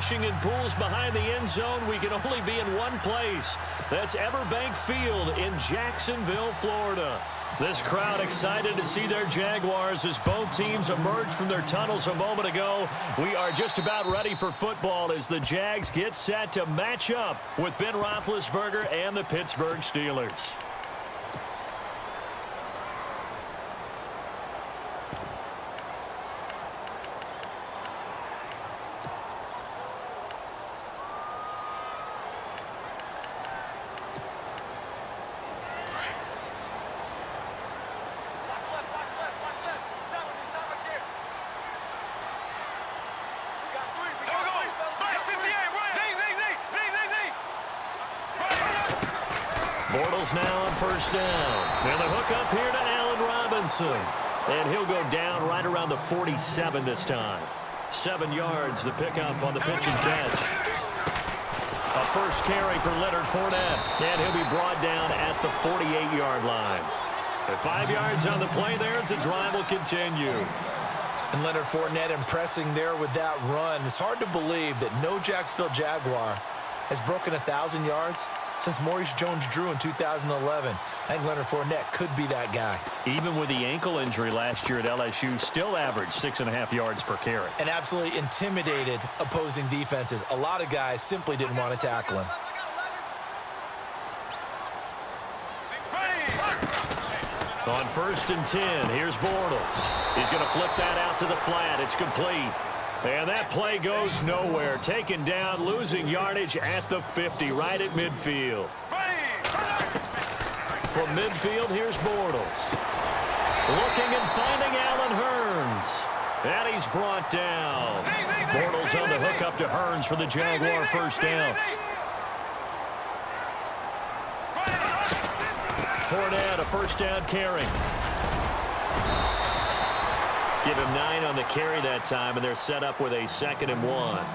Fishing in pools behind the end zone, we can only be in one place. That's Everbank Field in Jacksonville, Florida. This crowd excited to see their Jaguars as both teams emerge from their tunnels a moment ago. We are just about ready for football as the Jags get set to match up with Ben Roethlisberger and the Pittsburgh Steelers. Bortles now on first down. And the hook up here to Allen Robinson. And he'll go down right around the 47 this time. 7 yards, the pickup on the pitch and catch. A first carry for Leonard Fournette. And he'll be brought down at the 48-yard line. At 5 yards on the play there as the drive will continue. And Leonard Fournette impressing there with that run. It's hard to believe that no Jacksonville Jaguar has broken 1,000 yards since Maurice Jones-Drew in 2011. I think Leonard Fournette could be that guy. Even with the ankle injury last year at LSU, still averaged 6.5 yards per carry. And absolutely intimidated opposing defenses. A lot of guys simply didn't want to tackle him. On first and 10, here's Bortles. He's going to flip that out to the flat. It's complete. And that play goes nowhere. Taken down, losing yardage at the 50, right at midfield. From midfield, here's Bortles. Looking and finding Allen Hurns. And he's brought down. Bortles on the hook up to Hurns for the Jaguar first down. Fournette, a first down carry. Give him 9 on the carry that time, and they're set up with a 2nd and 1.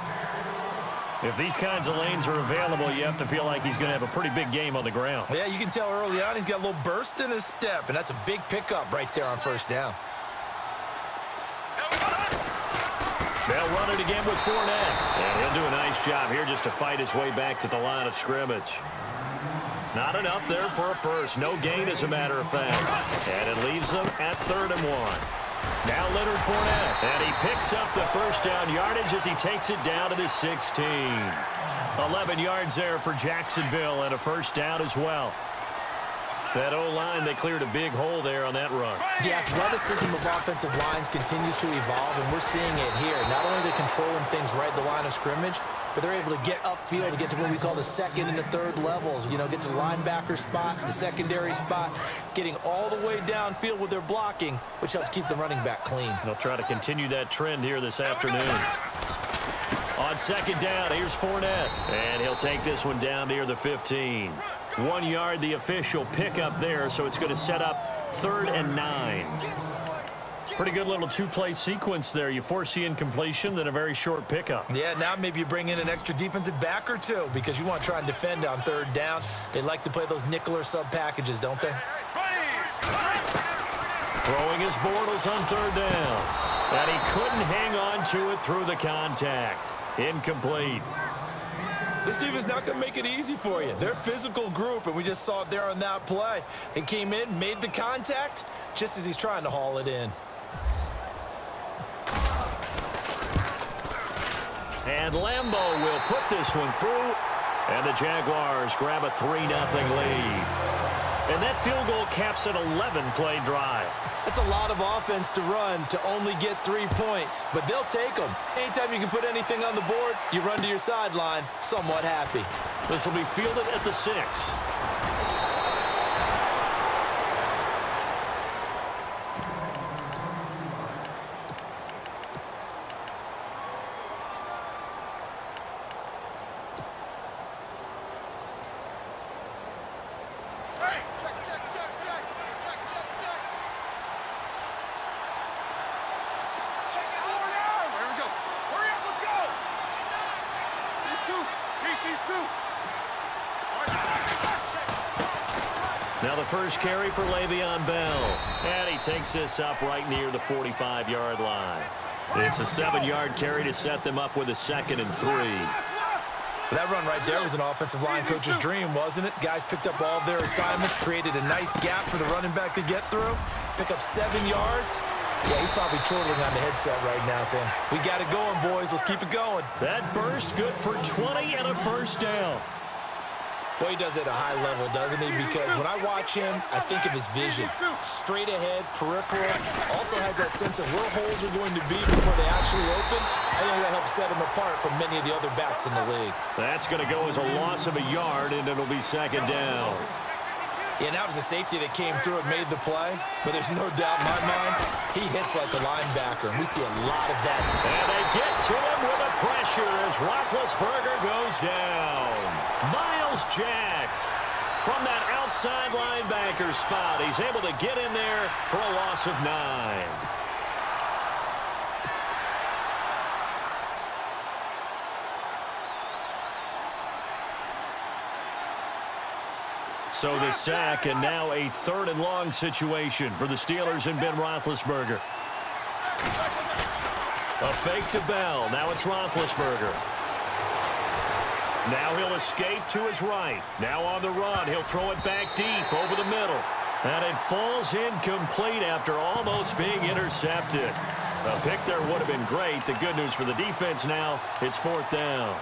If these kinds of lanes are available, you have to feel like he's going to have a pretty big game on the ground. Yeah, you can tell early on he's got a little burst in his step, and that's a big pickup right there on first down. They'll run it again with Fournette. And he'll do a nice job here just to fight his way back to the line of scrimmage. Not enough there for a first. No gain, as a matter of fact. And it leaves them at 3rd and 1. Now Leonard Fournette, and he picks up the first down yardage as he takes it down to the 16. 11 yards there for Jacksonville, and a first down as well. That O-line, they cleared a big hole there on that run. The athleticism of offensive lines continues to evolve, and we're seeing it here. Not only are they controlling things right at the line of scrimmage, but they're able to get upfield to get to what we call the 2nd and the 3rd levels. You know, get to the linebacker spot, the secondary spot, getting all the way downfield with their blocking, which helps keep the running back clean. They'll try to continue that trend here this afternoon. On 2nd down, here's Fournette, and he'll take this one down near the 15. 1 yard, the official pickup there, so it's going to set up 3rd and 9. Pretty good little 2-play sequence there. You force the incompletion, then a very short pickup. Yeah, now maybe you bring in an extra defensive back or two because you want to try and defend on 3rd down. They like to play those nickel or sub packages, don't they? Throwing his Bortles on 3rd down. And he couldn't hang on to it through the contact. Incomplete. This defense not going to make it easy for you. They're a physical group, and we just saw it there on that play. It came in, made the contact, just as he's trying to haul it in. And Lambeau will put this one through, and the Jaguars grab a 3-0 lead. And that field goal caps an 11-play drive. That's a lot of offense to run to only get 3 points, but they'll take them. Anytime you can put anything on the board, you run to your sideline somewhat happy. This will be fielded at the 6. Now the first carry for Le'Veon Bell. And he takes this up right near the 45-yard line. It's a 7-yard carry to set them up with a 2nd and 3. That run right there was an offensive line coach's dream, wasn't it? Guys picked up all of their assignments, created a nice gap for the running back to get through, pick up 7 yards. Yeah, he's probably chortling on the headset right now saying, we got it going, boys. Let's keep it going. That burst good for 20 and a first down. Well, he does it at a high level, doesn't he? Because when I watch him, I think of his vision. Straight ahead, peripheral. Also has that sense of where holes are going to be before they actually open. I think that helps set him apart from many of the other backs in the league. That's going to go as a loss of a yard, and it'll be 2nd down. Yeah, that was a safety that came through and made the play. But there's no doubt in my mind, he hits like a linebacker, and we see a lot of that. And they get to him with the pressure as Roethlisberger goes down. Miles Jack from that outside linebacker spot. He's able to get in there for a loss of 9. So the sack, and now a 3rd and long situation for the Steelers and Ben Roethlisberger. A fake to Bell. Now it's Roethlisberger. Now he'll escape to his right. Now on the run. He'll throw it back deep over the middle. And it falls incomplete after almost being intercepted. A pick there would have been great. The good news for the defense now, it's 4th down.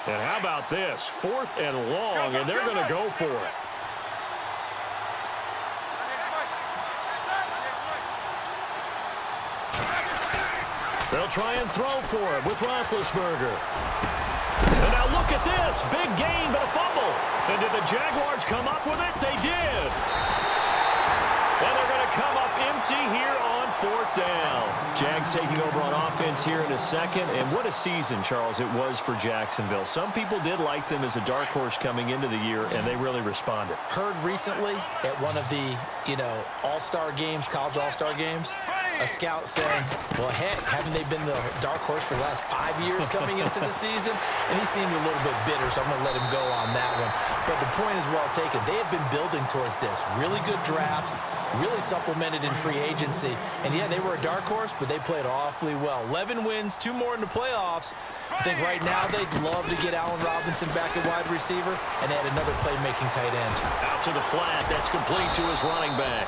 And how about this? 4th and long, and they're going to go for it. They'll try and throw for it with Roethlisberger. And now look at this. Big gain, but a fumble. And did the Jaguars come up with it? They did. And they're going to come up empty here on 4th down. Jags taking over on offense here in a second. And what a season, Charles, it was for Jacksonville. Some people did like them as a dark horse coming into the year, and they really responded. Heard recently at one of the, all-star games, college all-star games, a scout saying, well, heck, haven't they been the dark horse for the last 5 years coming into the season? And he seemed a little bit bitter, so I'm going to let him go on that one. But the point is well taken. They have been building towards this. Really good drafts, really supplemented in free agency. And, yeah, they were a dark horse, but they played awfully well. 11 wins, 2 more in the playoffs. I think right now they'd love to get Allen Robinson back at wide receiver and add another playmaking tight end. Out to the flat. That's complete to his running back.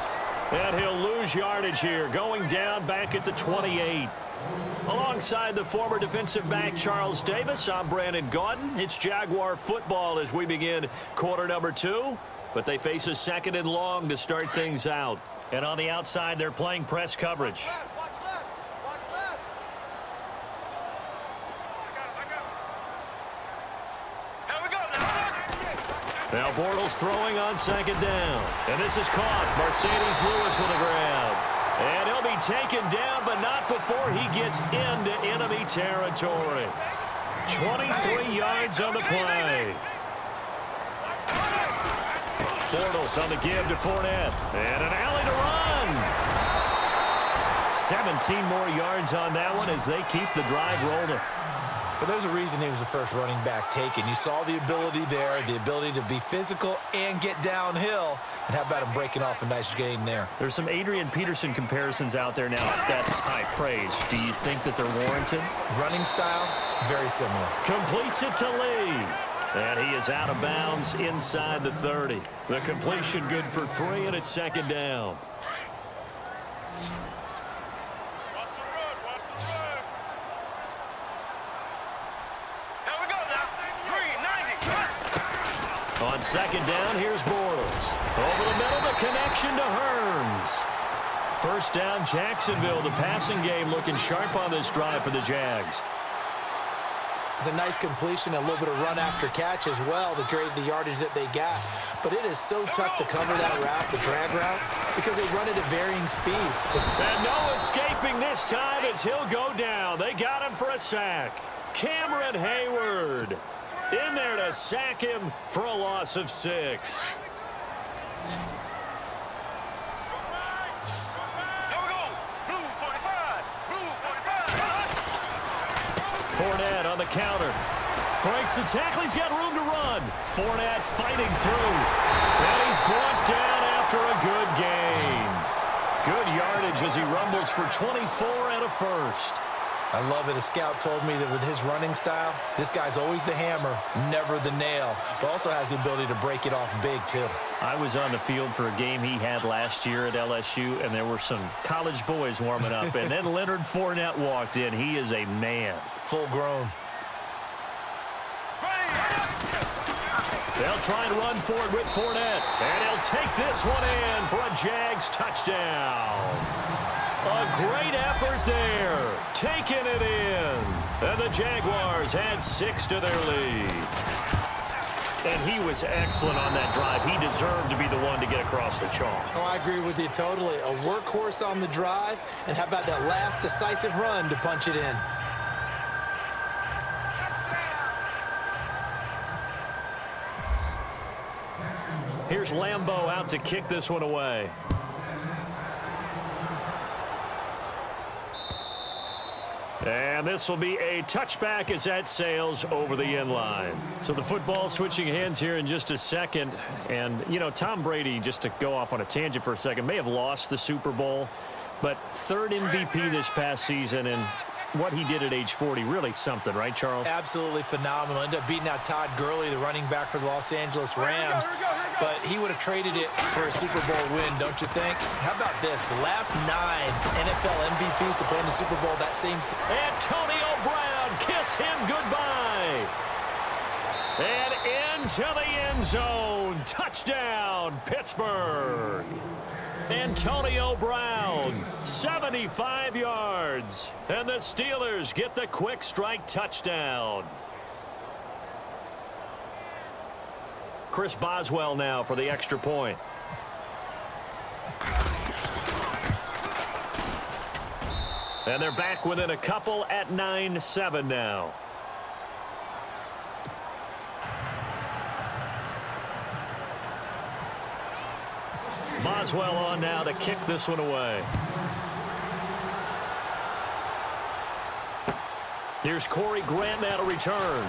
And he'll lose yardage here, going down back at the 28. Alongside the former defensive back Charles Davis, I'm Brandon Gaudin. It's Jaguar football as we begin quarter number 2. But they face a 2nd and long to start things out. And on the outside, they're playing press coverage. Now Bortles throwing on 2nd down. And this is caught. Mercedes Lewis with a grab. And he'll be taken down, but not before he gets into enemy territory. 23 yards on the play. Bortles on the give to Fournette. And an alley to run. 17 more yards on that one as they keep the drive rolling. But there's a reason he was the first running back taken. You saw the ability there, the ability to be physical and get downhill. And how about him breaking off a nice gain there? There's some Adrian Peterson comparisons out there now. That's high praise. Do you think that they're warranted? Running style, very similar. Completes it to Lee. And he is out of bounds inside the 30. The completion good for 3, and it's 2nd down. On 2nd down, here's Bortles. Over the middle, the connection to Hearns. First down, Jacksonville. The passing game looking sharp on this drive for the Jags. It's a nice completion, a little bit of run after catch as well to create the yardage that they got. But it is so tough to cover that route, the drag route, because they run it at varying speeds. And no escaping this time as he'll go down. They got him for a sack. Cameron Hayward in there to sack him for a loss of 6. Fournette on the counter. Breaks the tackle. He's got room to run. Fournette fighting through. And he's brought down after a good gain. Good yardage as he rumbles for 24 and a first. I love it. A scout told me that with his running style, this guy's always the hammer, never the nail, but also has the ability to break it off big, too. I was on the field for a game he had last year at LSU, and there were some college boys warming up, and then Leonard Fournette walked in. He is a man. Full grown. They'll try and run for it with Fournette, and he'll take this one in for a Jags touchdown. A great effort there, taking it in. And the Jaguars add 6 to their lead. And he was excellent on that drive. He deserved to be the one to get across the chalk. Oh, I agree with you totally. A workhorse on the drive, and how about that last decisive run to punch it in? Here's Lambeau out to kick this one away. And this will be a touchback as that sails over the end line. So the football switching hands here in just a second. And, you know, Tom Brady, just to go off on a tangent for a second, may have lost the Super Bowl, but third MVP this past season, and what he did at age 40, really something, right, Charles? Absolutely phenomenal. Ended up beating out Todd Gurley, the running back for the Los Angeles Rams. But he would have traded it for a Super Bowl win, don't you think? How about this? The last 9 NFL MVPs to play in the Super Bowl that same season. Antonio Brown, kiss him goodbye. And into the end zone. Touchdown, Pittsburgh. Antonio Brown, 75 yards. And the Steelers get the quick strike touchdown. Chris Boswell now for the extra point. And they're back within a couple at 9-7 now. Boswell on now to kick this one away. Here's Corey Grant now to return.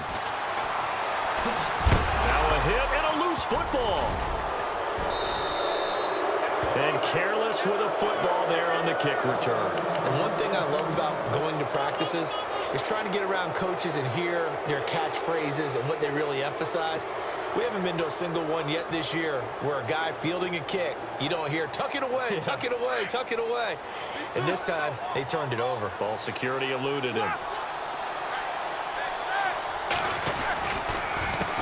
Now a hit and a loose football. And careless with a football there on the kick return. And one thing I love about going to practices is trying to get around coaches and hear their catchphrases and what they really emphasize. We haven't been to a single one yet this year where a guy fielding a kick, you don't hear, tuck it away, tuck it away, tuck it away. And this time, they turned it over. Ball security eluded him.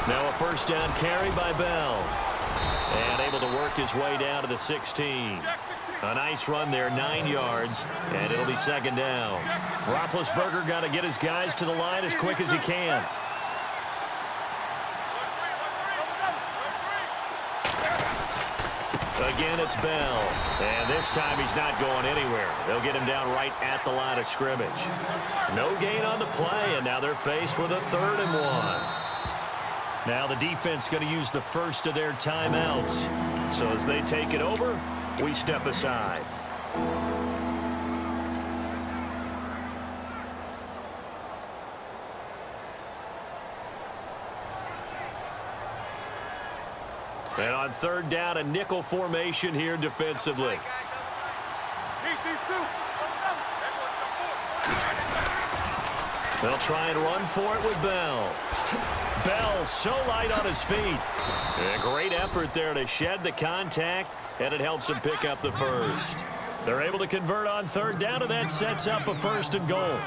Now a first down carry by Bell. And able to work his way down to the 16. A nice run there, 9 yards, and it'll be second down. Roethlisberger got to get his guys to the line as quick as he can. Again, it's Bell. And this time he's not going anywhere. They'll get him down right at the line of scrimmage. No gain on the play, and now they're faced with a 3rd and 1. Now the defense going to use the first of their timeouts. So as they take it over, we step aside. And on 3rd down, a nickel formation here defensively. They'll try and run for it with Bell. Bell so light on his feet. A great effort there to shed the contact, and it helps him pick up the first. They're able to convert on 3rd down, and that sets up a 1st and goal.